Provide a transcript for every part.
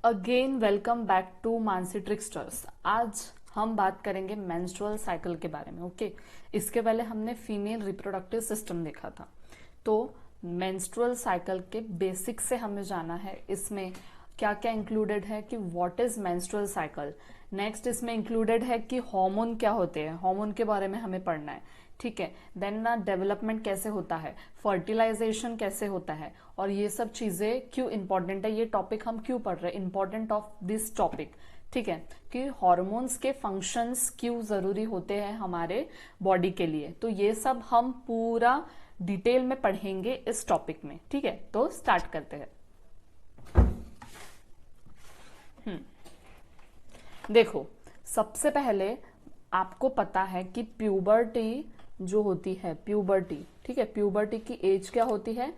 Again welcome back to Mansi tricksters. आज हम बात करेंगे मेंस्ट्रुअल साइकिल के बारे में। ओके इसके पहले हमने फीमेल रिप्रोडक्टिव सिस्टम देखा था। तो मेंस्ट्रुअल साइकिल के बेसिक से हमें जाना है। इसमें क्या क्या इंक्लूडेड है कि what is menstrual cycle. Next इसमें इंक्लूडेड है कि हार्मोन क्या होते हैं, हार्मोन के बारे में हमें पढ़ना है। ठीक है, देन ना डेवलपमेंट कैसे होता है, फर्टिलाइजेशन कैसे होता है, और ये सब चीजें क्यों इंपॉर्टेंट है, ये टॉपिक हम क्यों पढ़ रहे हैं, इंपॉर्टेंट ऑफ दिस टॉपिक। ठीक है, कि हॉर्मोन्स के फंक्शंस क्यों जरूरी होते हैं हमारे बॉडी के लिए। तो ये सब हम पूरा डिटेल में पढ़ेंगे इस टॉपिक में। ठीक है, तो स्टार्ट करते हैं। देखो, सबसे पहले आपको पता है कि प्यूबर्टी जो होती है, प्यूबर्टी, ठीक है, प्यूबर्टी की एज क्या होती है,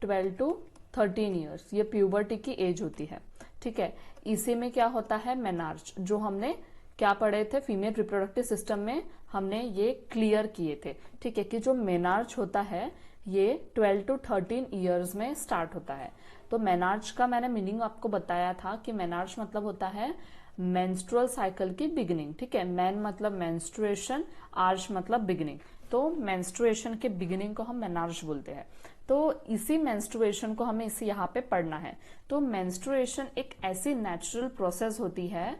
12 to 13 ईयर्स, ये प्यूबर्टी की एज होती है। ठीक है, इसी में क्या होता है, मेनार्च, जो हमने क्या पढ़े थे फीमेल रिप्रोडक्टिव सिस्टम में, हमने ये क्लियर किए थे। ठीक है, कि जो मेनार्च होता है ये 12 to 13 ईयर्स में स्टार्ट होता है। तो मेनार्च का मैंने मीनिंग आपको बताया था कि मेनार्च मतलब होता है मेंस्ट्रुअल साइकिल की बिगिनिंग। ठीक है, मैन मतलब मेंस्ट्रुएशन, आर्च मतलब बिगिनिंग। तो मेंस्ट्रुएशन के बिगिनिंग को हम मेनार्च बोलते हैं। तो इसी मेंस्ट्रुएशन को हमें इसी यहाँ पे पढ़ना है। तो मेंस्ट्रुएशन एक ऐसी नेचुरल प्रोसेस होती है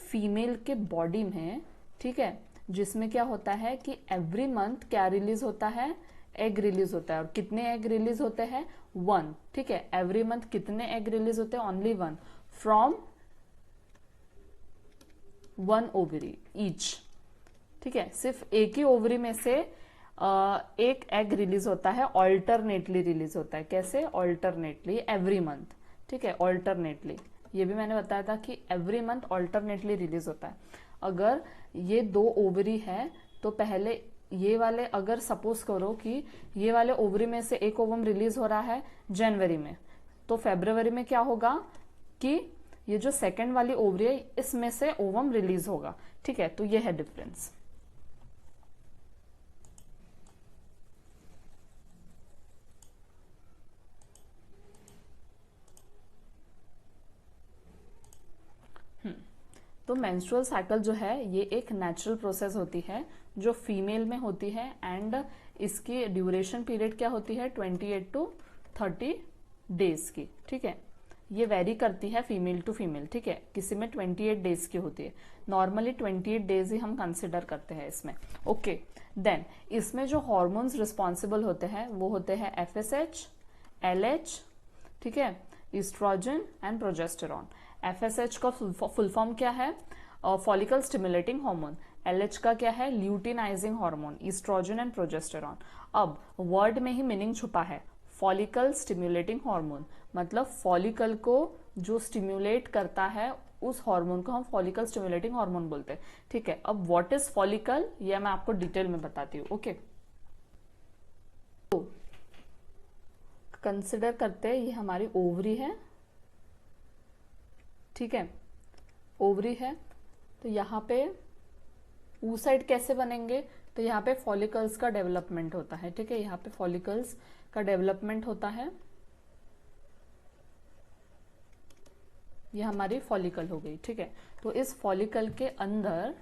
फीमेल के बॉडी में, ठीक है, जिसमें क्या होता है कि एवरी मंथ क्या रिलीज होता है, एग रिलीज होता है। और कितने एग रिलीज होते हैं, 1। ठीक है, एवरी मंथ कितने एग रिलीज होते हैं, ओनली 1 फ्रॉम 1 ओवरी ईच। ठीक है, सिर्फ एक ही ओवरी में से एक एग रिलीज होता है, ऑल्टरनेटली रिलीज होता है। कैसे, ऑल्टरनेटली, एवरी मंथ। ठीक है, ऑल्टरनेटली, ये भी मैंने बताया था कि एवरी मंथ ऑल्टरनेटली रिलीज होता है। अगर ये 2 ओवरी है तो पहले ये वाले, अगर सपोज करो कि ये वाले ओवरी में से एक ओवम रिलीज हो रहा है जनवरी में, तो फरवरी में क्या होगा कि ये जो सेकंड वाली ओवरी है इसमें से ओवम रिलीज होगा। ठीक है, तो ये है डिफरेंस। तो मेंस्ट्रुअल साइकिल जो है ये एक नेचुरल प्रोसेस होती है जो फीमेल में होती है, एंड इसकी ड्यूरेशन पीरियड क्या होती है, 28 to 30 डेज की। ठीक है, ये वेरी करती है फीमेल टू फीमेल। ठीक है, किसी में 28 डेज की होती है, नॉर्मली 28 डेज ही हम कंसिडर करते हैं इसमें। ओके, देन इसमें जो हॉर्मोन्स रिस्पॉन्सिबल होते हैं वो होते हैं FSH, LH, ठीक है, ईस्ट्रोजन एंड प्रोजेस्टेरॉन। FSH का फुल फॉर्म क्या है, फॉलिकल स्टिमुलेटिंग हार्मोन। LH का क्या है, luteinising hormone, oestrogen and progesterone. अब वर्ड में ही मीनिंग छुपा है, फॉलिकल स्टिमुलेटिंग हार्मोन मतलब फॉलिकल को जो स्टिमुलेट करता है उस हार्मोन को हम फॉलिकल स्टिमुलेटिंग हार्मोन बोलते हैं। ठीक है, अब व्हाट इज फॉलिकल ये मैं आपको डिटेल में बताती हूँ। ओके, तो कंसिडर करते हैं ये हमारी ओवरी है। ठीक है, ओवरी है, तो यहाँ पे oocyte कैसे बनेंगे, तो यहाँ पे फॉलिकल्स का डेवलपमेंट होता है। ठीक है, यहाँ पे फॉलिकल्स का डेवलपमेंट होता है, ये हमारी फॉलिकल हो गई। ठीक है, तो इस फॉलिकल के अंदर,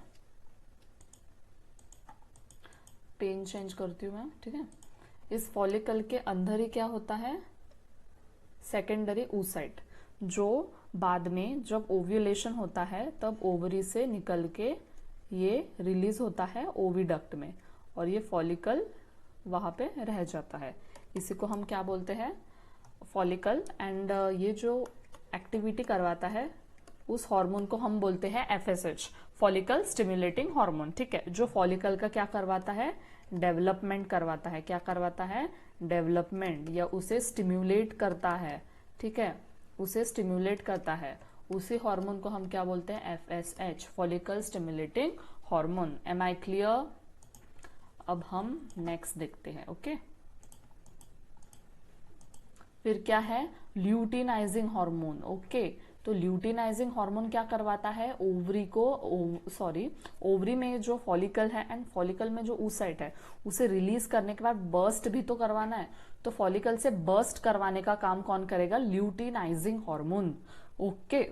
पेन चेंज करती हूँ मैं। ठीक है, इस फॉलिकल के अंदर ही क्या होता है, सेकेंडरी oocyte, जो बाद में जब ओव्यूलेशन होता है तब ओवरी से निकल के ये रिलीज होता है ओविडक्ट में, और ये फॉलिकल वहां पे रह जाता है। इसी को हम क्या बोलते हैं, फॉलिकल। एंड ये जो एक्टिविटी करवाता है उस हार्मोन को हम बोलते हैं FSH, फॉलिकल स्टिमुलेटिंग हार्मोन। ठीक है, जो फॉलिकल का क्या करवाता है, डेवलपमेंट करवाता है। क्या करवाता है, डेवलपमेंट, या उसे स्टिम्युलेट करता है। ठीक है, उसे स्टिम्युलेट करता है, उसी हार्मोन को हम क्या बोलते हैं, FSH, follicle stimulating hormone. Am I clear. अब हम नेक्स्ट देखते हैं। ओके, फिर क्या है, ल्यूटिनाइजिंग हार्मोन। ओके, तो ल्यूटिनाइजिंग हार्मोन क्या करवाता है, ओवरी को, ओवरी में जो फॉलिकल है एंड फॉलिकल में जो oocyte है उसे रिलीज करने के बाद बर्स्ट भी तो करवाना है। तो फॉलिकल से बर्स्ट करवाने का काम कौन करेगा, ल्यूटिनाइजिंग हार्मोन। ओके,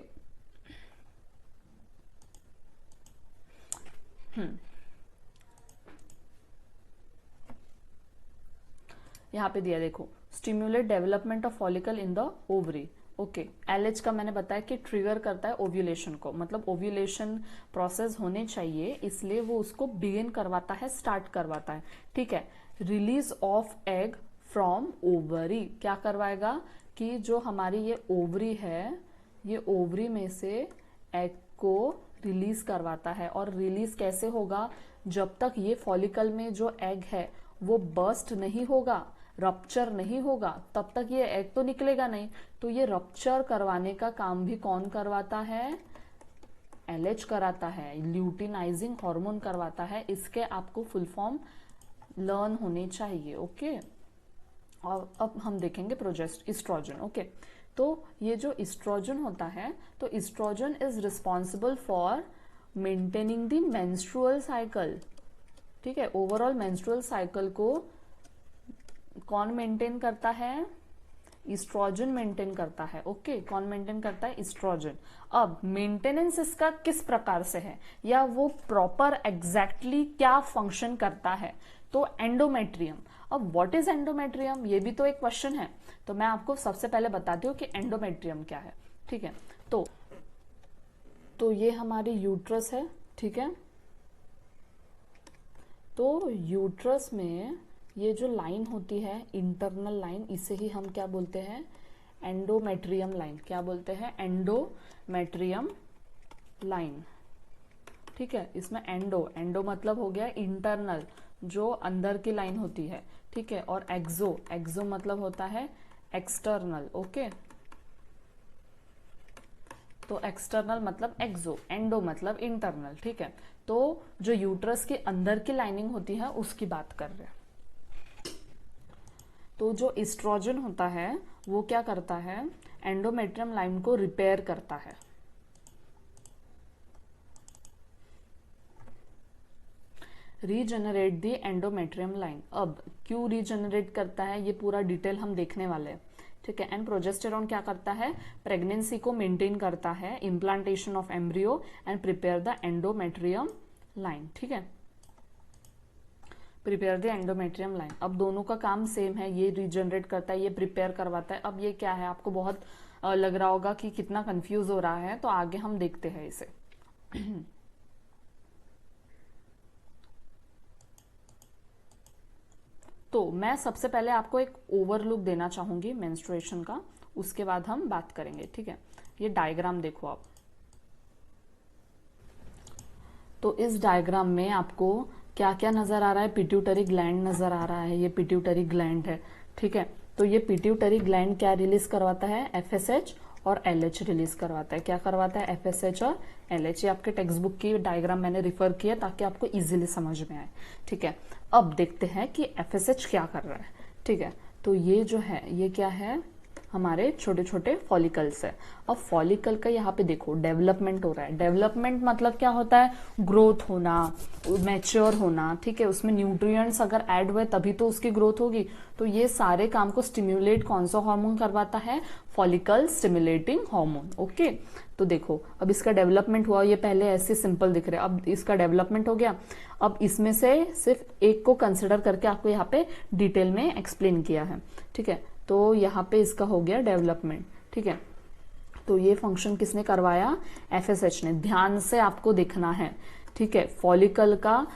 यहाँ पे दिया देखो, stimulate development of follicle in the ovary. Okay, LH का मैंने बताया कि ट्रिगर करता है ओव्यूलेशन को, मतलब ओव्यूलेशन प्रोसेस होने चाहिए, इसलिए वो उसको बिगिन करवाता है, स्टार्ट करवाता है। ठीक है, release of egg from ovary, क्या करवाएगा कि जो हमारी ये ओवरी है, ये ओवरी में से एग को रिलीज करवाता है। और रिलीज कैसे होगा, जब तक ये फॉलिकल में जो एग है वो बर्स्ट नहीं होगा, रप्चर नहीं होगा, तब तक ये एग तो निकलेगा नहीं। तो ये रप्चर करवाने का काम भी कौन करवाता है, एलएच कराता है, ल्यूटिनाइजिंग हार्मोन करवाता है। इसके आपको फुल फॉर्म लर्न होने चाहिए। ओके, और अब हम देखेंगे इस्ट्रोजन। ओके, तो ये जो इस्ट्रोजन होता है, तो oestrogen is responsible for maintaining the menstrual cycle. ठीक है, ओवरऑल मेंस्ट्रुअल साइकिल को कौन मेंटेन करता है, इस्ट्रोजन मेंटेन करता है। ओके, कौन मेंटेन करता है, इस्ट्रोजन। अब मेंटेनेंस इसका किस प्रकार से है, या वो प्रॉपर एग्जैक्टली क्या फंक्शन करता है, तो एंडोमेट्रियम। अब व्हाट इज एंडोमेट्रियम, ये भी तो एक क्वेश्चन है, तो मैं आपको सबसे पहले बताती हूँ कि एंडोमेट्रियम क्या है। ठीक है, तो ये हमारी यूट्रस है। ठीक है, तो यूट्रस में ये जो लाइन होती है, इंटरनल लाइन, इसे ही हम क्या बोलते हैं, एंडोमेट्रियम लाइन। क्या बोलते हैं, एंडोमेट्रियम लाइन। ठीक है, इसमें एंडो मतलब हो गया इंटरनल, जो अंदर की लाइन होती है। ठीक है, और एक्सो मतलब होता है एक्सटर्नल। ओके, तो एक्सटर्नल मतलब एक्सो, एंडो मतलब इंटरनल। ठीक है, तो जो यूट्रस के अंदर की लाइनिंग होती है उसकी बात कर रहे हैं। तो जो इस्ट्रोजन होता है वो क्या करता है, एंडोमेट्रियम लाइन को रिपेयर करता है। Regenerate the endometrium line. अब क्यों रीजनरेट करता है, ये पूरा डिटेल हम देखने वाले हैं। ठीक है, एंड प्रोजेस्टेरॉन क्या करता है, प्रेगनेंसी को मेंटेन करता है, implantation of embryo and prepare the endometrium line. ठीक है, प्रिपेयर द एंडोमेट्रियम लाइन। अब दोनों का काम सेम है, ये रीजनरेट करता है, ये प्रिपेयर करवाता है। अब ये क्या है, आपको बहुत लग रहा होगा कि कितना कंफ्यूज हो रहा है, तो आगे हम देखते हैं इसे। तो मैं सबसे पहले आपको एक ओवरलुक देना चाहूंगी मेंस्ट्रुएशन का, उसके बाद हम बात करेंगे। ठीक है, ये डायग्राम देखो आप। तो इस डायग्राम में आपको क्या क्या नजर आ रहा है, पिट्यूटरी ग्लैंड नजर आ रहा है, ये पिट्यूटरी ग्लैंड है। ठीक है, तो ये पिट्यूटरी ग्लैंड क्या रिलीज करवाता है, एफएसएच और एलएच रिलीज करवाता है। क्या करवाता है, एफएसएच और एलएच। ये आपके टेक्स्ट बुक की डायग्राम मैंने रिफर किया ताकि आपको इजीली समझ में आए। ठीक है, अब देखते हैं कि एफएसएच क्या कर रहा है। ठीक है, तो ये जो है, ये क्या है, हमारे छोटे छोटे फॉलिकल्स है। अब फॉलिकल का यहाँ पे देखो डेवलपमेंट हो रहा है। डेवलपमेंट मतलब क्या होता है, ग्रोथ होना, मैच्योर होना। ठीक है, उसमें न्यूट्रिएंट्स अगर ऐड हुए तभी तो उसकी ग्रोथ होगी। तो ये सारे काम को स्टिम्युलेट कौन सा हार्मोन करवाता है, फॉलिकल स्टिमुलेटिंग हार्मोन। ओके, तो देखो अब इसका डेवलपमेंट हुआ, ये पहले ऐसे सिंपल दिख रहे हैं, अब इसका डेवलपमेंट हो गया। अब इसमें से सिर्फ एक को कंसिडर करके आपको यहाँ पे डिटेल में एक्सप्लेन किया है। ठीक है, तो यहाँ पे इसका हो गया डेवलपमेंट। ठीक है, तो ये फंक्शन किसने करवाया, एफएसएच ने। ध्यान से आपको देखना है। ठीक है, फॉलिकल का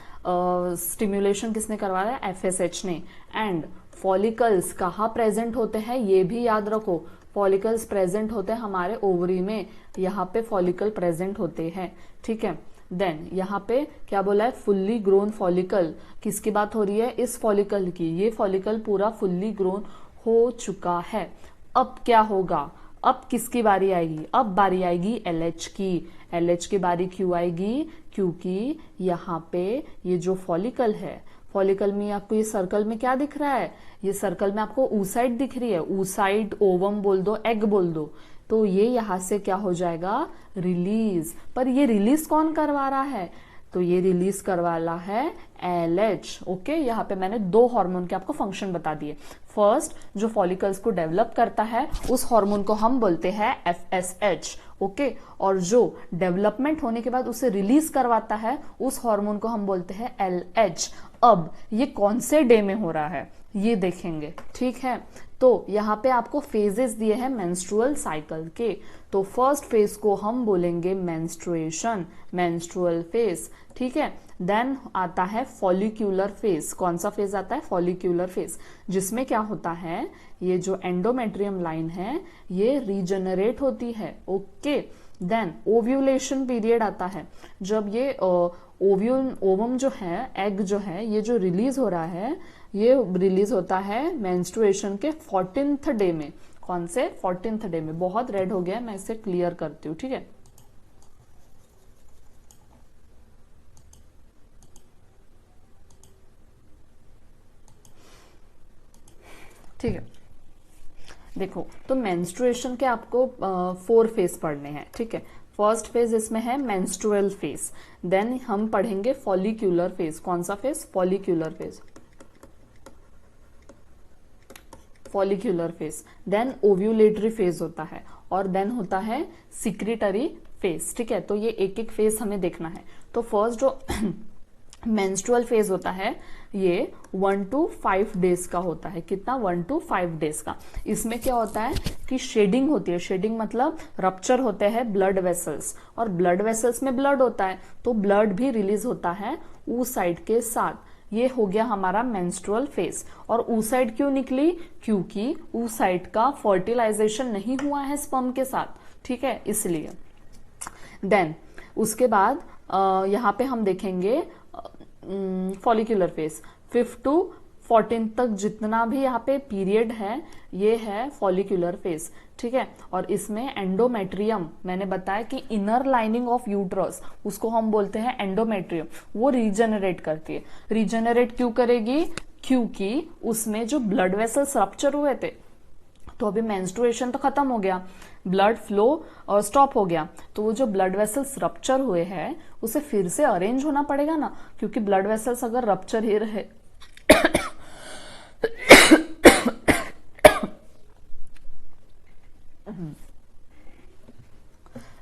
स्टिम्युलेशन किसने करवाया, एफएसएच ने। एंड फॉलिकल्स कहाँ प्रेजेंट होते हैं, ये भी याद रखो। फॉलिकल्स प्रेजेंट होते हैं हमारे ओवरी में, यहाँ पे फॉलिकल प्रेजेंट होते हैं। ठीक है, देन यहाँ पे क्या बोला है, फुल्ली ग्रोन फॉलिकल। किसकी बात हो रही है, इस फॉलिकल की। ये फॉलिकल पूरा फुल्ली ग्रोन हो चुका है। अब क्या होगा, अब किसकी बारी आएगी, अब बारी आएगी एलएच की। एलएच की बारी क्यों आएगी, क्योंकि यहाँ पे ये जो फॉलिकल है, फॉलिकल में आपको ये सर्कल में क्या दिख रहा है, ये सर्कल में आपको oocyte दिख रही है। oocyte, ओवम बोल दो, एग बोल दो। तो ये यहां से क्या हो जाएगा, रिलीज। पर ये रिलीज कौन करवा रहा है, तो ये रिलीज करवाला है LH। ओके, यहाँ पे मैंने 2 हार्मोन के आपको फंक्शन बता दिए। फर्स्ट, जो फॉलिकल्स को डेवलप करता है उस हार्मोन को हम बोलते हैं FSH। ओके, और जो डेवलपमेंट होने के बाद उसे रिलीज करवाता है उस हार्मोन को हम बोलते हैं LH। अब ये कौन से डे में हो रहा है ये देखेंगे, ठीक है। तो यहाँ पे आपको फेजेस दिए हैं मेंस्ट्रुअल साइकिल के। तो फर्स्ट फेज को हम बोलेंगे मेंस्ट्रुएशन, मेंस्ट्रुअल फेज, ठीक है। देन आता है फॉलिक्यूलर फेज। कौन सा फेज आता है? फॉलिक्यूलर फेज, जिसमें क्या होता है, ये जो एंडोमेट्रियम लाइन है ये रीजनरेट होती है। ओके, देन ओव्यूलेशन पीरियड आता है, जब ये ओवम जो है, एग जो है, ये जो रिलीज हो रहा है ये रिलीज होता है मेंस्ट्रुएशन के 14th डे में। कौन से? 14th डे में। बहुत रेड हो गया है, मैं इसे क्लियर करती हूँ, ठीक है। ठीक है, देखो, तो मेंस्ट्रुएशन के आपको 4 फेज पढ़ने हैं, ठीक है। फर्स्ट फेज इसमें है मेंस्ट्रुअल फेज, देन हम पढ़ेंगे फॉलिक्यूलर फेज। कौन सा phase? Follicular phase, follicular phase. Then ovulatory phase होता है, और देन होता है सिक्रेटरी फेज, ठीक है। तो ये एक एक फेज हमें देखना है। तो फर्स्ट जो मेंस्ट्रुअल फेज होता है ये 1 to 5 डेज का होता है। कितना? 1 to 5 डेज का। इसमें क्या होता है कि शेडिंग होती है। शेडिंग मतलब रप्चर होते हैं ब्लड वेसल्स, और ब्लड वेसल्स में ब्लड होता है, तो ब्लड भी रिलीज होता है oocyte के साथ। ये हो गया हमारा मेंस्ट्रुअल फेज। और oocyte क्यों निकली? क्योंकि oocyte का फर्टिलाइजेशन नहीं हुआ है स्पर्म के साथ, ठीक है, इसलिए। देन उसके बाद यहाँ पे हम देखेंगे फॉलिक्यूलर फेज। 5 to 14 तक जितना भी यहाँ पे पीरियड है ये है फॉलिक्यूलर फेज, ठीक है। और इसमें एंडोमेट्रियम, मैंने बताया कि इनर लाइनिंग ऑफ यूट्रस, उसको हम बोलते हैं एंडोमेट्रियम, वो रीजनरेट करती है। रीजनरेट क्यों करेगी? क्योंकि उसमें जो ब्लड वेसल्स रप्चर हुए थे, तो अभी मेंस्ट्रुएशन तो खत्म हो गया, ब्लड फ्लो स्टॉप हो गया, तो वो जो ब्लड वेसल्स रप्चर हुए हैं उसे फिर से अरेंज होना पड़ेगा ना, क्योंकि ब्लड वेसल्स अगर रप्चर ही रहे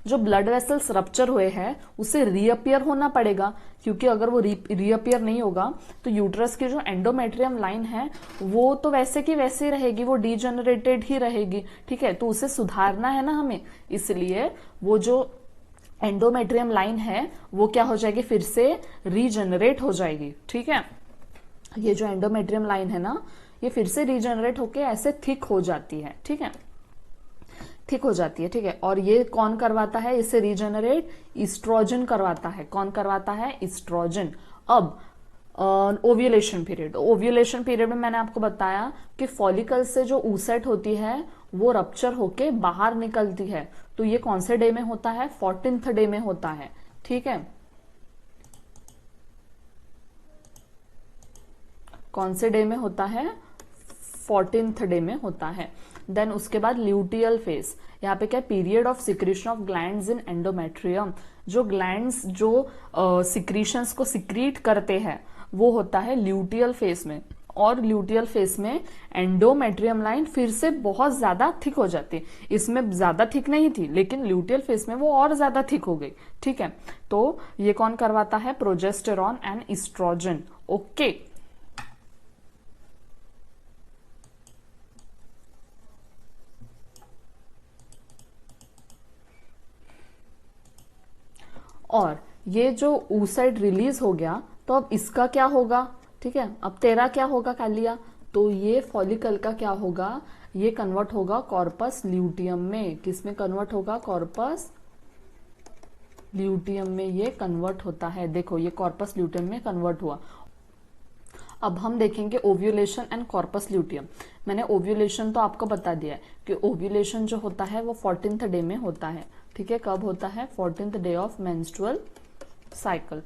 जो ब्लड वेसल्स रप्चर हुए हैं उसे रीअपियर होना पड़ेगा, क्योंकि अगर वो रीअपियर नहीं होगा तो यूट्रस की जो एंडोमेट्रियम लाइन है वो तो वैसे की वैसे ही रहेगी, वो डीजेनरेटेड ही रहेगी, ठीक है। तो उसे सुधारना है ना हमें, इसलिए वो जो एंडोमेट्रियम लाइन है वो क्या हो जाएगी? फिर से रीजनरेट हो जाएगी, ठीक है। ये जो एंडोमेट्रियम लाइन है ना ये फिर से रीजनरेट होके ऐसे थिक हो जाती है, ठीक है, थिक हो जाती है, ठीक है। और ये कौन करवाता है इसे रीजनरेट? ईस्ट्रोजन करवाता है। कौन करवाता है? ईस्ट्रोजन। अब ओव्यूलेशन पीरियड। ओव्यूलेशन पीरियड में मैंने आपको बताया कि फॉलिकल से जो oocyte होती है वो रप्चर होके बाहर निकलती है। तो ये कौन से डे में होता है? 14th डे में होता है, ठीक है। कौन से डे में होता है? 14th डे में होता है। देन उसके बाद ल्यूटियल फेज। यहाँ पे क्या? Period of secretion of glands in endometrium. जो ग्लैंड्स जो सिक्रीशंस को सिक्रीट करते हैं वो होता है ल्यूटियल फेज में। और ल्यूटियल फेज में एंडोमेट्रियम लाइन फिर से बहुत ज्यादा थिक हो जाती है। इसमें ज्यादा थिक नहीं थी, लेकिन ल्यूटियल फेज में वो और ज्यादा थिक हो गई, ठीक है। तो ये कौन करवाता है? Progesterone and oestrogen, okay. और ये जो oocyte रिलीज हो गया तो अब इसका क्या होगा? ठीक है, अब तेरा क्या होगा कालिया? तो ये फॉलिकल का क्या होगा? ये कन्वर्ट होगा कॉर्पस ल्यूटियम में। किस में कन्वर्ट होगा? कॉर्पस ल्यूटियम में ये कन्वर्ट होता है। देखो ये कॉर्पस ल्यूटियम में कन्वर्ट हुआ। अब हम देखेंगे ओव्यूलेशन एंड कॉर्पस ल्यूटियम। मैंने ओव्यूलेशन तो आपको बता दिया है कि ओव्यूलेशन जो होता है वो 14th डे में होता है, ठीक है। कब होता है? 14th day of menstrual cycle.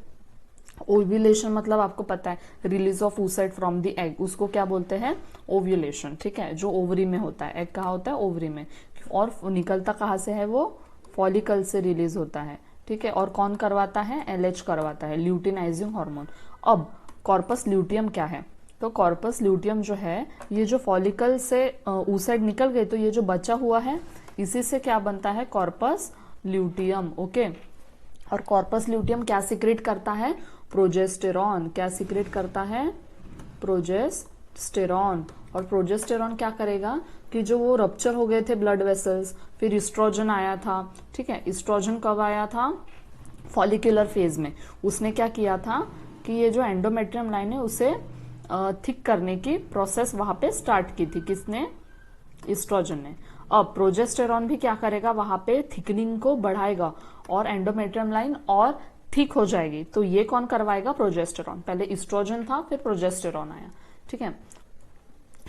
Ovulation मतलब आपको पता है release of oocyte from the egg, उसको क्या बोलते हैं? ओव्यूलेशन, ठीक है। जो ओवरी में होता है, एग कहाँ होता है? ओवरी में। और निकलता कहाँ से है? वो फॉलिकल से रिलीज होता है, ठीक है, और कौन करवाता है, LH करवाता है, ल्यूटिनाइजिंग हार्मोन। अब कॉर्पस ल्यूटियम क्या है, तो कॉर्पस ल्यूटियम जो है ये जो फॉलिकल से oocyte निकल गए तो ये जो बचा हुआ है इसी से क्या बनता है, कॉर्पस ल्यूटियम। ओके, और कॉर्पस ल्यूटियम क्या सिक्रेट करता है, प्रोजेस्टेरॉन। क्या सिक्रेट करता है, प्रोजेस्टेरॉन। और प्रोजेस्टेरॉन क्या करेगा कि जो वो रप्चर हो गए थे ब्लड वेसल्स, फिर इस्ट्रोजन आया था, ठीक है, इस्ट्रोजन कब आया था, फॉलिकुलर फेज में। उसने क्या किया था कि ये जो एंडोमेट्रियम लाइन है उसे थिक करने की प्रोसेस वहां पे स्टार्ट की थी, किसने, इस्ट्रोजन ने। अब प्रोजेस्टेरॉन भी क्या करेगा, वहां पे थिकनिंग को बढ़ाएगा और एंडोमेट्रियम लाइन और थिक हो जाएगी। तो ये कौन करवाएगा, प्रोजेस्टेरॉन। पहले इस्ट्रोजन था, फिर प्रोजेस्टेरॉन आया, ठीक है।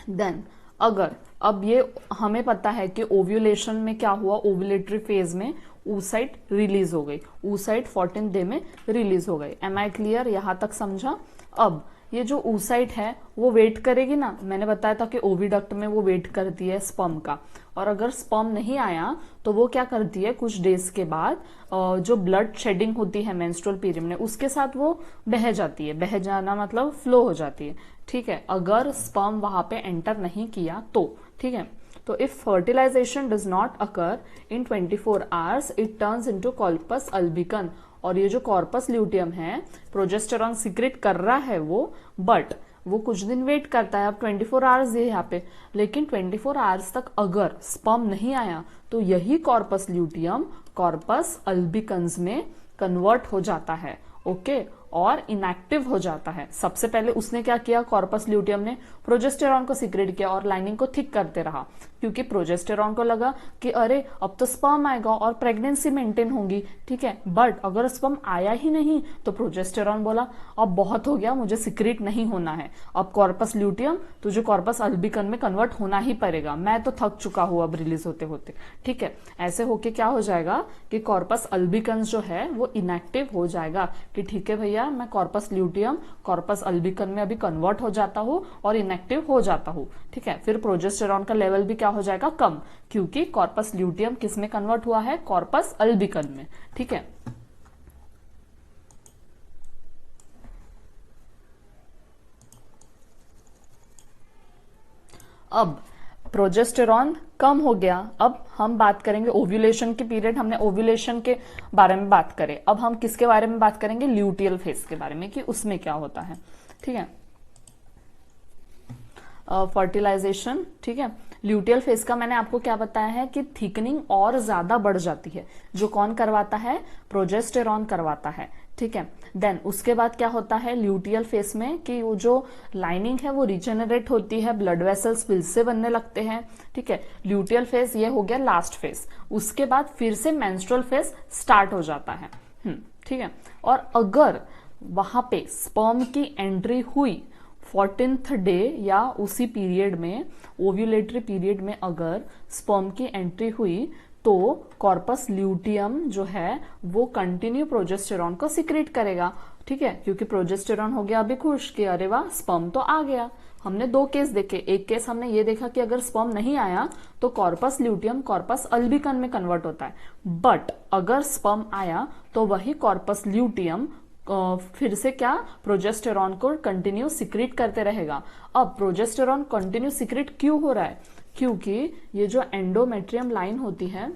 देन अगर अब ये हमें पता है कि ओव्यूलेशन में क्या हुआ, ओव्यूलेटरी फेज में oocyte रिलीज हो गई, oocyte 14th डे में रिलीज हो गई। एम आई क्लियर, यहां तक समझा। अब ये जो oocyte है वो वेट करेगी ना, मैंने बताया था कि ओविडक्ट में वो वेट करती है स्पर्म का, और अगर स्पर्म नहीं आया तो वो क्या करती है, कुछ डेज के बाद जो ब्लड शेडिंग होती है मेंस्ट्रुअल पीरियड में उसके साथ वो बह जाती है, बह जाना मतलब फ्लो हो जाती है, ठीक है, अगर स्पर्म वहां पे एंटर नहीं किया तो, ठीक है। तो if fertilization does not occur in 24 hours it turns into corpus albicans. और ये जो कॉर्पस ल्यूटियम है, प्रोजेस्टेरॉन सीक्रेट कर रहा है वो, बट वो कुछ दिन वेट करता है। अब 24 आवर्स ये यहाँ पे, लेकिन 24 आवर्स तक अगर स्पर्म नहीं आया तो यही कॉर्पस ल्यूटियम कॉर्पस अल्बिकन्स में कन्वर्ट हो जाता है, ओके, और इनएक्टिव हो जाता है। सबसे पहले उसने क्या किया, कॉर्पस ल्यूटियम ने प्रोजेस्टेरॉन को सीक्रेट किया और लाइनिंग को थिक करते रहा, क्योंकि प्रोजेस्टेरॉन को लगा कि अरे अब तो स्पर्म आएगा और प्रेगनेंसी मेंटेन होगी, ठीक है। बट अगर स्पर्म आया ही नहीं तो प्रोजेस्टेरॉन बोला अब बहुत हो गया, मुझे सीक्रेट नहीं होना है, अब कॉर्पस ल्यूटियम तुझे कॉर्पस अल्बिकन में कन्वर्ट होना ही पड़ेगा, मैं तो थक चुका हूं अब रिलीज होते होते, ठीक है। ऐसे होके क्या हो जाएगा कि कॉर्पस अल्बिकन जो है वो इनएक्टिव हो जाएगा कि ठीक है भैया, मैं कॉर्पस ल्यूटियम कॉर्पस अल्बिकन में अभी कन्वर्ट हो जाता हूं और इनएक्टिव हो जाता हूं, ठीक है। फिर प्रोजेस्टेरॉन का लेवल भी क्या हो जाएगा, कम, क्योंकि कॉर्पस ल्यूटियम किस में कन्वर्ट हुआ है, कॉर्पस अल्बिकन में, ठीक है। अब प्रोजेस्टेरॉन कम हो गया, अब हम बात करेंगे ओव्यूलेशन के पीरियड, हमने ओव्यूलेशन के बारे में बात करे, अब हम किसके बारे में बात करेंगे, ल्यूटियल फेज के बारे में कि उसमें क्या होता है, ठीक है। फर्टिलाइजेशन, ठीक है। ल्यूटियल फेज का मैंने आपको क्या बताया है कि थिकनिंग और ज्यादा बढ़ जाती है, जो कौन करवाता है, प्रोजेस्टेरॉन करवाता है, ठीक है। देन उसके बाद क्या होता है ल्यूटियल फेज में कि वो जो लाइनिंग है वो रिजेनरेट होती है, ब्लड वेसल्स फिर से बनने लगते हैं, ठीक है। ल्यूटियल फेज ये हो गया लास्ट फेज, उसके बाद फिर से मेंस्ट्रुअल फेज स्टार्ट हो जाता है, ठीक है। और अगर वहां पे स्पर्म की एंट्री हुई 14th डे या उसी पीरियड में, ओव्यूलेटरी पीरियड में अगर स्पर्म की एंट्री हुई तो कॉर्पस ल्यूटियम जो है वो कंटिन्यू प्रोजेस्टेरॉन को सीक्रेट करेगा, ठीक है, क्योंकि प्रोजेस्टेरॉन हो गया अभी खुश कि अरे वाह स्पर्म तो आ गया। हमने दो केस देखे, एक केस हमने ये देखा कि अगर स्पर्म नहीं आया तो कॉर्पस ल्यूटियम कॉर्पस अल्बिकन में कन्वर्ट होता है, बट अगर स्पर्म आया तो वही कॉर्पस ल्यूटियम फिर से क्या, प्रोजेस्टेरॉन को कंटिन्यू सीक्रेट करते रहेगा। अब प्रोजेस्टेरॉन कंटिन्यू सीक्रेट क्यों हो रहा है, क्योंकि ये जो एंडोमेट्रियम लाइन होती है,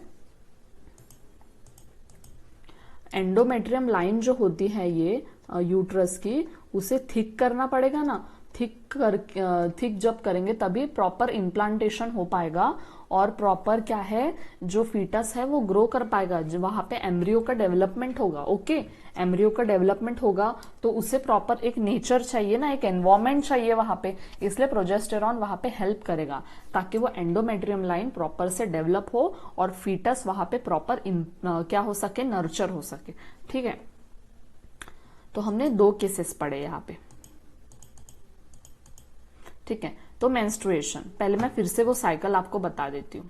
एंडोमेट्रियम लाइन जो होती है ये यूट्रस की, उसे थिक करना पड़ेगा ना, थिक जब करेंगे तभी प्रॉपर इम्प्लांटेशन हो पाएगा और प्रॉपर क्या है जो फीटस है वो ग्रो कर पाएगा, वहां पे एम्ब्रियो का डेवलपमेंट होगा, ओके। एम्ब्रियो का डेवलपमेंट होगा तो उसे प्रॉपर एक नेचर चाहिए ना, एक एनवायरमेंट चाहिए वहां पे, इसलिए प्रोजेस्टेरॉन वहां पे हेल्प करेगा ताकि वो एंडोमेट्रियम लाइन प्रॉपर से डेवलप हो और फीटस वहां पे प्रॉपर क्या हो सके, नर्चर हो सके, ठीक है। तो हमने दो केसेस पढ़े यहाँ पे, ठीक है। तो मेंस्ट्रुएशन, पहले मैं फिर से वो साइकिल आपको बता देती हूँ,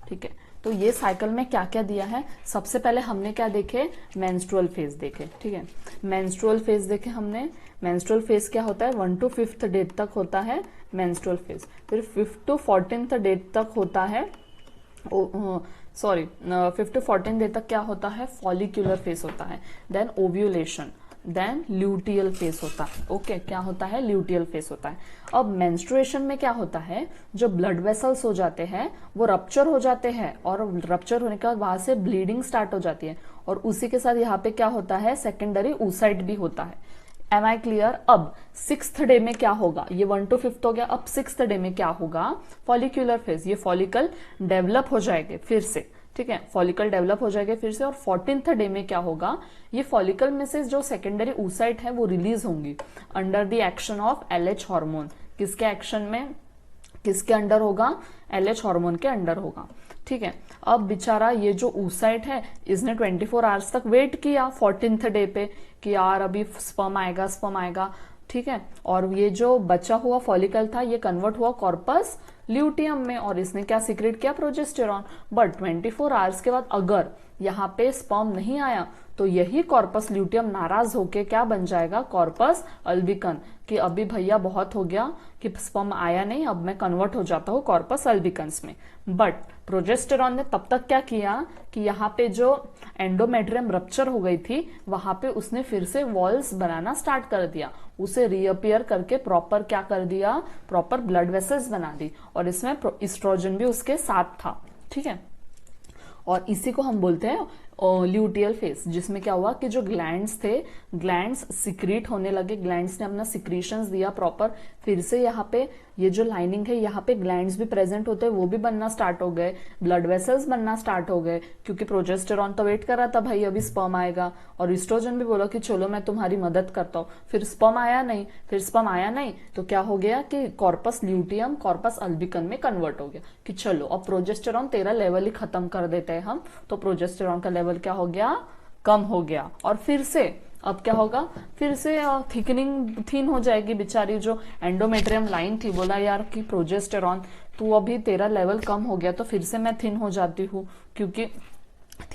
ठीक है। तो ये साइकिल में क्या क्या दिया है, सबसे पहले हमने क्या देखे, मेंस्ट्रुअल फेज देखे, ठीक है। मेंस्ट्रुअल फेज देखे हमने, मेंस्ट्रुअल फेज क्या होता है, 1 to 5th डे तक होता है मेंस्ट्रुअल फेज, फिर 5th to 14th डे तक होता है सॉरी 5 to 14 डे तक क्या होता है, फॉलिक्यूलर फेज होता है, then ovulation, then luteal phase होता है। ओके, क्या होता है, ल्यूटियल फेज होता है। अब मेंस्ट्रुएशन में क्या होता है, जो ब्लड वेसल्स हो जाते हैं वो रप्चर हो जाते हैं, और रप्चर होने के बाद वहां से ब्लीडिंग स्टार्ट हो जाती है, और उसी के साथ यहाँ पे क्या होता है, सेकेंडरी oocyte भी होता है। Am I clear? अब 6th डे में क्या होगा, ये 1 to 5 हो गया। अब 6th डे में क्या होगा, फॉलिक्यूलर फेज, ये फॉलिकल डेवलप हो जाएंगे फिर से, ठीक है, फॉलिकल डेवलप हो जाएंगे फिर से। और 14th डे में क्या होगा, ये फॉलिकल में से जो सेकेंडरी oocyte है वो रिलीज होंगी under the action of LH hormone. किसके एक्शन में, किसके अंडर होगा, LH हार्मोन के अंडर होगा, ठीक है। अब बेचारा ये जो oocyte है, इसने 24 आवर्स तक वेट किया 14th डे पे कि यार अभी स्पर्म आएगा, स्पर्म आएगा, ठीक है। और ये जो बचा हुआ फॉलिकल था ये कन्वर्ट हुआ कॉर्पस ल्यूटियम में, और इसने क्या सीक्रेट किया, प्रोजेस्टेरॉन। बट 24 आवर्स के बाद अगर यहाँ पे स्पर्म नहीं आया तो यही कॉर्पस ल्यूटियम नाराज होके क्या बन जाएगा, कॉर्पस अल्बिकन, कि अभी भैया बहुत हो गया कि स्पर्म आया नहीं, अब मैं कन्वर्ट हो जाता हूँ कॉर्पस अल्बिकन्स में। बट प्रोजेस्टेरॉन ने तब तक क्या किया कि यहाँ पे जो एंडोमेट्रियम रप्चर हो गई थी वहां पे उसने फिर से वॉल्स बनाना स्टार्ट कर दिया, उसे रीअपियर करके प्रॉपर क्या कर दिया, प्रॉपर ब्लड वेसल्स बना दी, और इसमें इस्ट्रोजन भी उसके साथ था, ठीक है। और इसी को हम बोलते हैं ल्यूटियल फेज, जिसमें क्या हुआ कि जो ग्लैंड्स थे, ग्लैंड्स सिक्रीट होने लगे, ग्लैंड्स ने अपना सिक्रीशंस दिया प्रॉपर, फिर से यहाँ पे ये जो लाइनिंग है यहाँ पे ग्लैंड्स भी प्रेजेंट होते हैं, वो भी बनना स्टार्ट हो गए, ब्लड वेसल्स बनना स्टार्ट हो गए, क्योंकि प्रोजेस्टेरॉन तो वेट कर रहा था भाई अभी स्पर्म आएगा, और इस्ट्रोजन भी बोला कि चलो मैं तुम्हारी मदद करता हूँ। फिर स्पर्म आया नहीं, फिर स्पर्म आया नहीं तो क्या हो गया कि कॉर्पस ल्यूटियम कॉर्पस अल्बिकन में कन्वर्ट हो गया कि चलो अब प्रोजेस्टेरॉन तेरा लेवल ही खत्म कर देते हैं हम, तो प्रोजेस्टेरॉन का लेवल क्या हो गया, कम हो गया। और फिर से अब क्या होगा, फिर से थिकनिंग थीन हो जाएगी, बेचारी जो एंडोमेट्रियम लाइन थी, बोला यार कि प्रोजेस्टेरॉन तू अभी तेरा लेवल कम हो गया तो फिर से मैं थिन हो जाती हूँ, क्योंकि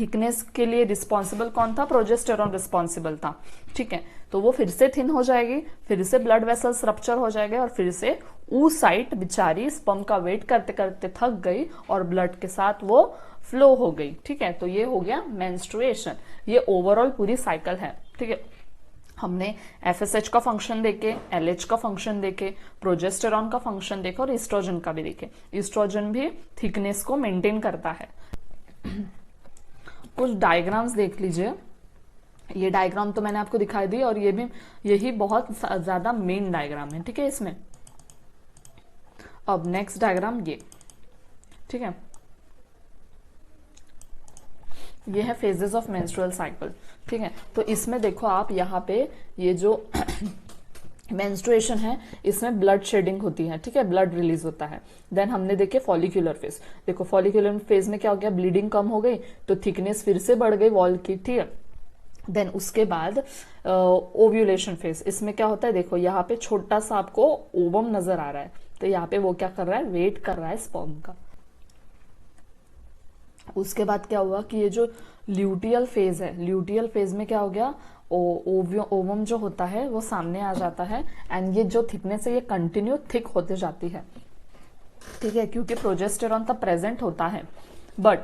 थिकनेस के लिए रिस्पॉन्सिबल कौन था, प्रोजेस्टेरॉन रिस्पॉन्सिबल था, ठीक है। तो वो फिर से थिन हो जाएगी, फिर से ब्लड वेसल्स रप्चर हो जाएंगे, और फिर से oocyte बेचारी स्पर्म का वेट करते करते थक गई और ब्लड के साथ वो फ्लो हो गई, ठीक है। तो ये हो गया मेंस्ट्रुएशन, ये ओवरऑल पूरी साइकिल है, ठीक है। हमने FSH का फंक्शन देखे, LH का फंक्शन देखे, प्रोजेस्टेरॉन का फंक्शन देखा, और इस्ट्रोजन का भी देखे। इस्ट्रोजन भी थिकनेस को मेंटेन करता है। कुछ डायग्राम्स देख लीजिए, ये डायग्राम तो मैंने आपको दिखाई दी, और ये भी यही बहुत ज्यादा मेन डायग्राम है, ठीक है इसमें। अब नेक्स्ट डायग्राम ये, ठीक है, ये है फेजेस ऑफ मेंस्ट्रुअल साइकिल, ठीक है। तो इसमें देखो आप यहाँ पे ये जो मेंस्ट्रुएशन है इसमें ब्लड शेडिंग होती है, ठीक है, ब्लड रिलीज होता है। देन हमने देखे फॉलिक्यूलर फेज, देखो फॉलिक्यूलर फेज में क्या हो गया, ब्लीडिंग कम हो गई तो थिकनेस फिर से बढ़ गई वॉल की, ठीक है। देन उसके बाद ओव्यूलेशन फेज, इसमें क्या होता है, देखो यहाँ पे छोटा सा आपको ओवम नजर आ रहा है, तो यहाँ पे वो क्या कर रहा है, वेट कर रहा है स्पर्म का। उसके बाद क्या हुआ कि ये जो ल्यूटियल फेज है, ल्यूटियल फेज में क्या हो गया, ओवम जो होता है वो सामने आ जाता है, एंड ये जो थिकनेस है ये कंटिन्यू थिक होते जाती है, ठीक है, क्योंकि प्रोजेस्टेरॉन तब प्रेजेंट होता है। बट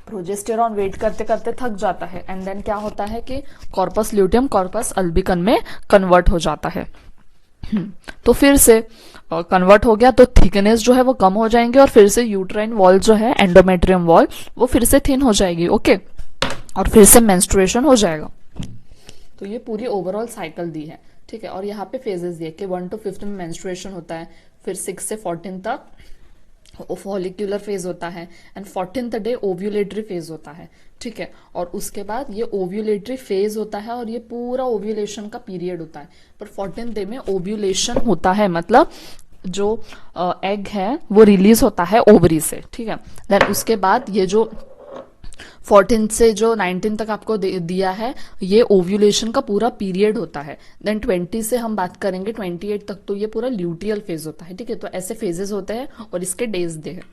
प्रोजेस्टेरॉन वेट करते करते थक जाता है, एंड देन क्या होता है कि कॉर्पस ल्यूटियम कॉर्पस अल्बिकन में कन्वर्ट हो जाता है। तो फिर से कन्वर्ट हो गया तो थिकनेस जो है वो कम हो जाएंगे, और फिर से यूट्राइन वॉल जो है, एंडोमेट्रियम वॉल, वो फिर से थिन हो जाएगी, ओके, और फिर से मेंस्ट्रुएशन हो जाएगा। तो ये पूरी ओवरऑल साइकिल दी है, ठीक है। और यहाँ पे फेजेस दिए कि 1 to 5 में मेंस्ट्रुएशन होता है, फिर 6 से 14 तक फॉलिक्यूलर फेज होता है, and 14th day ovulatory phase होता है, ठीक है। और उसके बाद ये ओव्यूलेटरी फेज होता है और ये पूरा ओव्यूलेशन का पीरियड होता है। पर 14th डे में ओव्यूलेशन होता है, मतलब जो एग है वो रिलीज होता है ओवरी से, ठीक है। देन उसके बाद ये जो 14 से जो 19 तक आपको दिया है, ये ओव्यूलेशन का पूरा पीरियड होता है। देन 20 से हम बात करेंगे 28 तक, तो ये पूरा ल्यूटियल फेज होता है, ठीक है। तो ऐसे फेजेस होते हैं और इसके डेज दे हैं।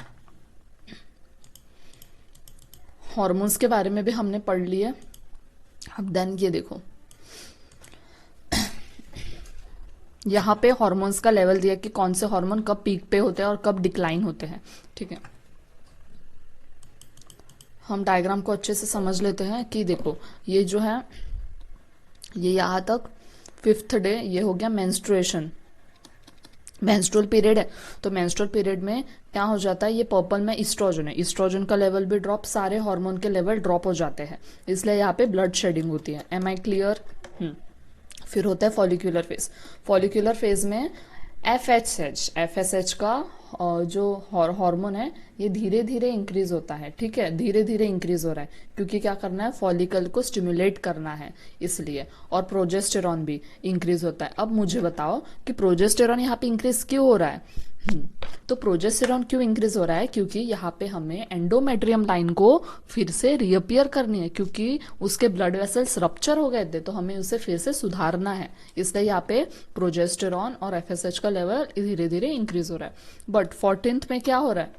हॉर्मोन्स के बारे में भी हमने पढ़ लिया। अब देन ये देखो, यहाँ पे हॉर्मोन्स का लेवल दिया कि कौन से हार्मोन कब पीक पे होते हैं और कब डिक्लाइन होते हैं, ठीक है। हम डायग्राम को अच्छे से समझ लेते हैं कि देखो ये जो है ये यहाँ तक 5th डे, ये हो गया मेंस्ट्रुएशन, मेंस्ट्रुअल पीरियड है। तो मेंस्ट्रुअल पीरियड में क्या हो जाता है, ये पर्पल में ईस्ट्रोजन है, ईस्ट्रोजन का लेवल भी ड्रॉप, सारे हार्मोन के लेवल ड्रॉप हो जाते हैं, इसलिए यहाँ पे ब्लड शेडिंग होती है। Am I clear? फिर होता है फॉलिक्यूलर फेज। फॉलिक्यूलर फेज में एफएसएच का जो हार्मोन है ये धीरे धीरे इंक्रीज होता है, ठीक है, धीरे धीरे इंक्रीज हो रहा है क्योंकि क्या करना है, फॉलिकल को स्टिमुलेट करना है इसलिए। और प्रोजेस्टेरॉन भी इंक्रीज होता है। अब मुझे बताओ कि प्रोजेस्टेरॉन यहाँ पे इंक्रीज क्यों हो रहा है? तो प्रोजेस्टेरॉन क्यों इंक्रीज हो रहा है? क्योंकि यहाँ पे हमें एंडोमेट्रियम लाइन को फिर से रीअपियर करनी है, क्योंकि उसके ब्लड वेसल्स रप्चर हो गए थे, तो हमें उसे फिर से सुधारना है, इसलिए यहाँ पे प्रोजेस्टेरॉन और एफएसएच का लेवल धीरे धीरे इंक्रीज हो रहा है। बट 14th में क्या हो रहा है,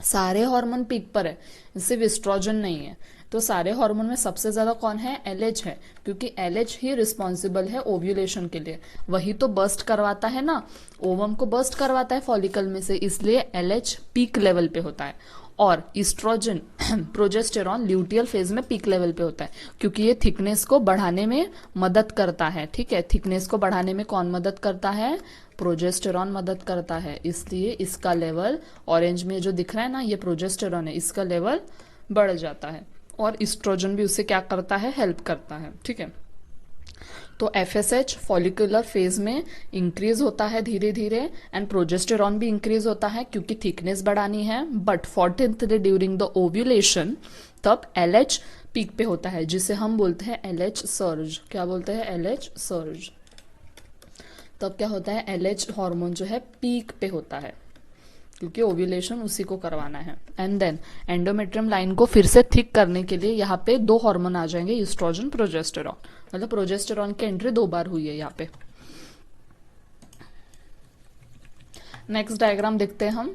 सारे हार्मोन पीक पर है, सिर्फ एस्ट्रोजन नहीं है। तो सारे हार्मोन में सबसे ज्यादा कौन है? एलएच है, क्योंकि एलएच ही रिस्पॉन्सिबल है ओव्यूलेशन के लिए, वही तो बर्स्ट करवाता है ना, ओवम को बर्स्ट करवाता है फॉलिकल में से, इसलिए एलएच पीक लेवल पे होता है। और ईस्ट्रोजन प्रोजेस्टेरॉन ल्यूटियल फेज में पीक लेवल पे होता है, क्योंकि ये थिकनेस को बढ़ाने में मदद करता है, ठीक है, थिकनेस को बढ़ाने में कौन मदद करता है? प्रोजेस्टेरॉन मदद करता है, इसलिए इसका लेवल ऑरेंज में जो दिख रहा है ना, ये प्रोजेस्टेरॉन है, इसका लेवल बढ़ जाता है। और ईस्ट्रोजन भी उसे क्या करता है? हेल्प करता है, ठीक है। तो एफएसएच फॉलिकुलर फेज में इंक्रीज होता है धीरे धीरे, एंड प्रोजेस्टेरॉन भी इंक्रीज होता है क्योंकि थिकनेस बढ़ानी है। But 14th day during the ovulation तब एलएच पीक पे होता है, जिसे हम बोलते हैं एलएच सर्ज। क्या बोलते हैं? LH surge. तब क्या होता है, एलएच हार्मोन जो है पीक पे होता है, क्योंकि ओव्यूलेशन उसी को करवाना है। एंड देन एंडोमेट्रियम लाइन को फिर से थिक करने के लिए यहाँ पे 2 हार्मोन आ जाएंगे, ईस्ट्रोजन प्रोजेस्टेरॉन, मतलब प्रोजेस्टेरॉन की एंट्री 2 बार हुई है यहाँ पे। नेक्स्ट डायग्राम देखते हैं हम,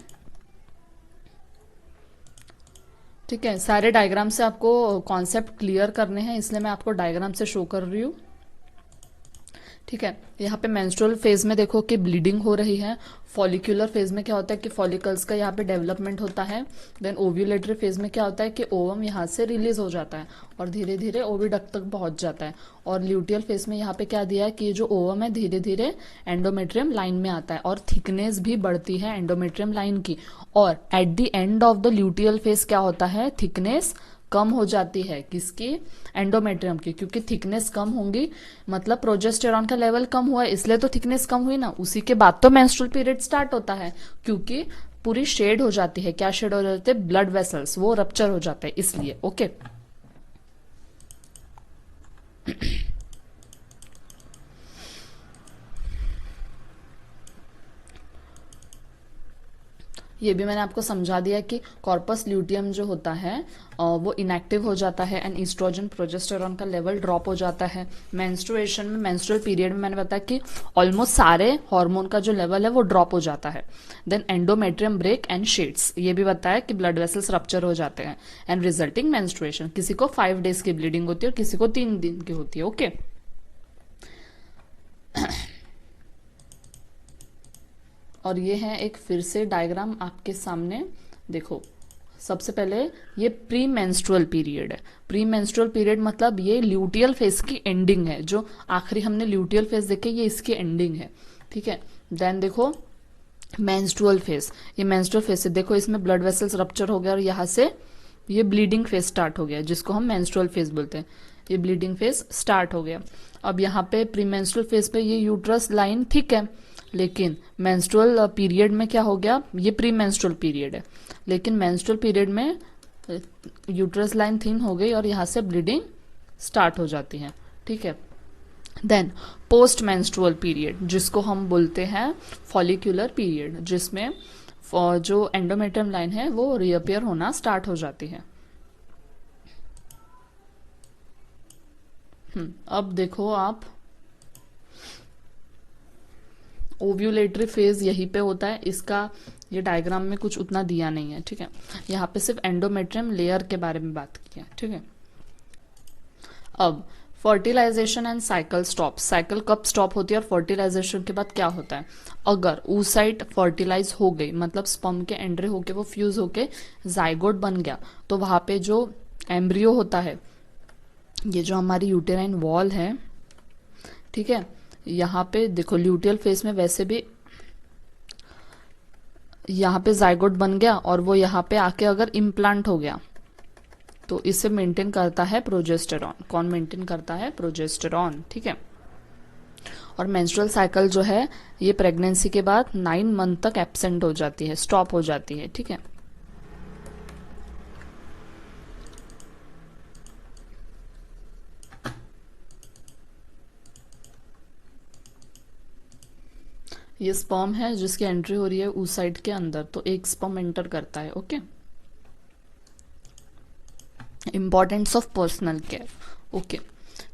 ठीक है। सारे डायग्राम से आपको कॉन्सेप्ट क्लियर करने हैं, इसलिए मैं आपको डायग्राम से शो कर रही हूँ, ठीक है। यहाँ पे मेंस्ट्रुअल फेज में देखो कि ब्लीडिंग हो रही है। फॉलिक्यूलर फेज में क्या होता है कि फॉलिकल्स का यहाँ पे डेवलपमेंट होता है। देन ओव्यूलेटरी फेज में क्या होता है कि ओवम यहाँ से रिलीज हो जाता है और धीरे धीरे ओविडक्ट तक पहुंच जाता है। और ल्यूटियल फेज में यहाँ पे क्या दिया है कि जो ओवम है धीरे धीरे एंडोमेट्रियम लाइन में आता है और थिकनेस भी बढ़ती है एंडोमेट्रियम लाइन की। और at the end of the luteal phase क्या होता है, थिकनेस कम हो जाती है, किसकी? एंडोमेट्रियम की, क्योंकि थिकनेस कम होंगी मतलब प्रोजेस्टेरॉन का लेवल कम हुआ है, इसलिए तो थिकनेस कम हुई ना। उसी के बाद तो मेंस्ट्रुअल पीरियड स्टार्ट होता है, क्योंकि पूरी शेड हो जाती है। क्या शेड हो जाते हैं? ब्लड वेसल्स, वो रप्चर हो जाते हैं, इसलिए। ओके ये भी मैंने आपको समझा दिया कि कॉर्पस ल्यूटियम जो होता है वो इनएक्टिव हो जाता है एंड ईस्ट्रोजन प्रोजेस्टेरॉन का लेवल ड्रॉप हो जाता है। मेंस्ट्रुएशन में, मेंस्ट्रुअल पीरियड में मैंने बताया कि ऑलमोस्ट सारे हार्मोन का जो लेवल है वो ड्रॉप हो जाता है। Then endometrium break and sheds, ये भी बताया कि ब्लड वेसल्स रप्चर हो जाते हैं एंड रिजल्टिंग मेंस्ट्रुएशन। किसी को 5 days की ब्लीडिंग होती है और किसी को 3 दिन की होती है। ओके और ये है एक फिर से डायग्राम आपके सामने, देखो। सबसे पहले ये प्री मेंस्ट्रुअल पीरियड है। प्री मेंस्ट्रुअल पीरियड मतलब ये ल्यूटियल फेज की एंडिंग है, जो आखिरी हमने ल्यूटियल फेज देखे ये इसकी एंडिंग है, ठीक है। देन देखो मेंस्ट्रुअल फेज, ये मेंस्ट्रुअल फेज से देखो इसमें ब्लड वेसल्स रप्चर हो गया और यहाँ से ये ब्लीडिंग फेज स्टार्ट हो गया, जिसको हम मेंस्ट्रुअल फेज बोलते हैं। ये ब्लीडिंग फेज स्टार्ट हो गया। अब यहाँ पे प्री मेंस्ट्रुअल फेज पे ये यूट्रस लाइन ठीक है, लेकिन मेंस्ट्रुअल पीरियड में क्या हो गया, ये प्री मेंस्ट्रुअल पीरियड है, लेकिन मेंस्ट्रुअल पीरियड में यूट्रस लाइन थिन हो गई और यहाँ से ब्लीडिंग स्टार्ट हो जाती है, ठीक है। देन पोस्ट मेंस्ट्रुअल पीरियड, जिसको हम बोलते हैं फॉलिक्यूलर पीरियड, जिसमें जो एंडोमेट्रियम लाइन है वो रीअपियर होना स्टार्ट हो जाती है। अब देखो आप, ओव्यूलेटरी फेज यहीं पे होता है, इसका ये डायग्राम में कुछ उतना दिया नहीं है, ठीक है। यहाँ पे सिर्फ एंडोमेट्रियम लेयर के बारे में बात की है, ठीक है। अब fertilisation and cycle stop, cycle कब स्टॉप होती है और फर्टिलाइजेशन के बाद क्या होता है? अगर oocyte फर्टिलाइज हो गई, मतलब स्पर्म के एंट्री होके वो फ्यूज होके जाइगोट बन गया, तो वहां पे जो एम्ब्रियो होता है, ये जो हमारी यूटेराइन वॉल है, ठीक है, यहाँ पे देखो ल्यूटियल फेस में वैसे भी यहाँ पे जाइगोट बन गया और वो यहाँ पे आके अगर इम्प्लांट हो गया तो इसे मेंटेन करता है प्रोजेस्टेरॉन। कौन मेंटेन करता है? प्रोजेस्टेरॉन, ठीक है। और मेंस्ट्रुअल साइकिल जो है ये प्रेगनेंसी के बाद 9 मंथ तक एब्सेंट हो जाती है, स्टॉप हो जाती है, ठीक है। ये स्पर्म है जिसकी एंट्री हो रही है oocyte के अंदर, तो एक स्पर्म एंटर करता है, okay. Importance of personal care, okay.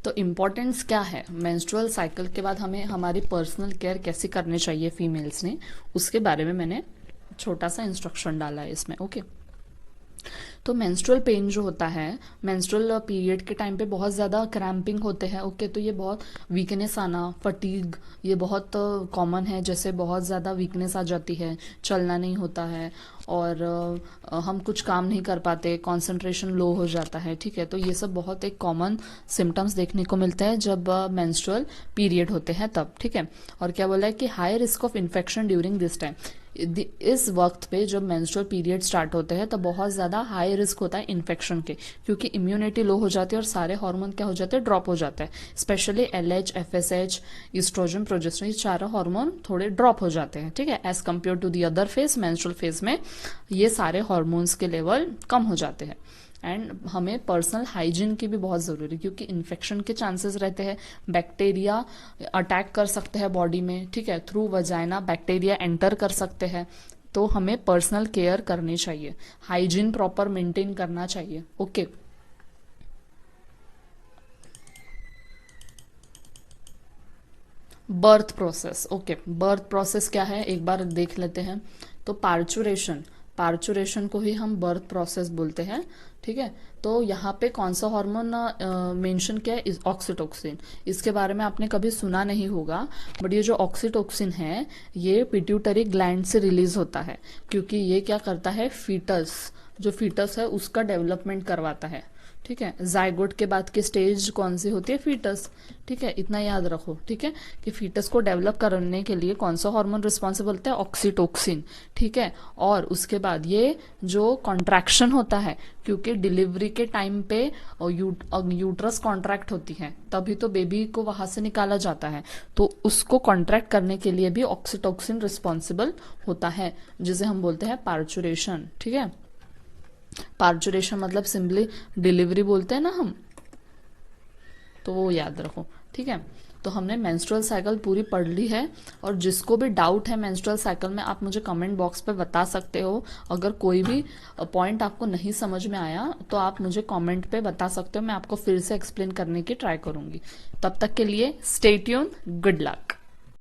तो इम्पॉर्टेंस क्या है मेंस्ट्रुअल साइकिल के बाद, हमें हमारी पर्सनल केयर कैसे करनी चाहिए फीमेल्स ने, उसके बारे में मैंने छोटा सा इंस्ट्रक्शन डाला है इसमें, ओके। तो मेंस्ट्रुअल पेन जो होता है, मेंस्ट्रुअल पीरियड के टाइम पे बहुत ज़्यादा क्रैम्पिंग होते हैं, ओके। तो ये बहुत वीकनेस आना, फटीग, ये बहुत कॉमन है। जैसे बहुत ज़्यादा वीकनेस आ जाती है, चलना नहीं होता है और हम कुछ काम नहीं कर पाते, कंसंट्रेशन लो हो जाता है, ठीक है। तो ये सब बहुत एक कॉमन सिम्टम्स देखने को मिलते हैं जब मेंस्ट्रुअल पीरियड होते हैं तब, ठीक है। और क्या बोला है कि high risk of infection during this time, इस वक्त पे जब मेंस्ट्रुअल पीरियड स्टार्ट होते हैं तो बहुत ज़्यादा हाई रिस्क होता है इन्फेक्शन के, क्योंकि इम्यूनिटी लो हो जाती है और सारे हार्मोन क्या हो जाते हैं? ड्रॉप हो जाते हैं। Specially LH, FSH, oestrogen, progesterone, ये चारों हार्मोन थोड़े ड्रॉप हो जाते हैं, ठीक है। As compare to the other phase, menstrual phase में ये सारे हार्मोन्स के लेवल कम हो जाते हैं। एंड हमें पर्सनल हाइजीन की भी बहुत ज़रूरी है, क्योंकि इन्फेक्शन के चांसेस रहते हैं, बैक्टीरिया अटैक कर सकते हैं बॉडी में, ठीक है। थ्रू वजाइना बैक्टीरिया एंटर कर सकते हैं, तो हमें पर्सनल केयर करनी चाहिए, हाइजीन प्रॉपर मेंटेन करना चाहिए, okay. Birth process, okay. Birth process क्या है एक बार देख लेते हैं। तो पार्चुरेशन, पार्चुरेशन को ही हम बर्थ प्रोसेस बोलते हैं, ठीक है। तो यहाँ पे कौन सा हार्मोन मेंशन किया है? ऑक्सीटोक्सिन। इसके बारे में आपने कभी सुना नहीं होगा, बट ये जो ऑक्सीटोक्सिन है ये पिट्यूटरी ग्लैंड से रिलीज होता है, क्योंकि ये क्या करता है? फीटस, जो फीटस है उसका डेवलपमेंट करवाता है, ठीक है। जाइगोट के बाद की स्टेज कौन सी होती है? फीटस, ठीक है। इतना याद रखो, ठीक है, कि फीटस को डेवलप करने के लिए कौन सा हार्मोन रिस्पॉन्सिबल होता है? ऑक्सीटोक्सिन, ठीक है। और उसके बाद ये जो कॉन्ट्रैक्शन होता है, क्योंकि डिलीवरी के टाइम पे यूट्रस कॉन्ट्रैक्ट होती है, तभी तो बेबी को वहां से निकाला जाता है, तो उसको कॉन्ट्रैक्ट करने के लिए भी ऑक्सीटोक्सिन रिस्पॉन्सिबल होता है, जिसे हम बोलते हैं पार्चुरेशन, ठीक है। पार्चुरेशन मतलब सिंपली डिलीवरी बोलते हैं ना हम, तो वो याद रखो, ठीक है। तो हमने मेंस्ट्रुअल साइकिल पूरी पढ़ ली है, और जिसको भी डाउट है मेंस्ट्रुअल साइकिल में, आप मुझे कमेंट बॉक्स पे बता सकते हो। अगर कोई भी पॉइंट आपको नहीं समझ में आया तो आप मुझे कमेंट पे बता सकते हो, मैं आपको फिर से एक्सप्लेन करने की ट्राई करूंगी। तब तक के लिए स्टे ट्यून, गुड लक।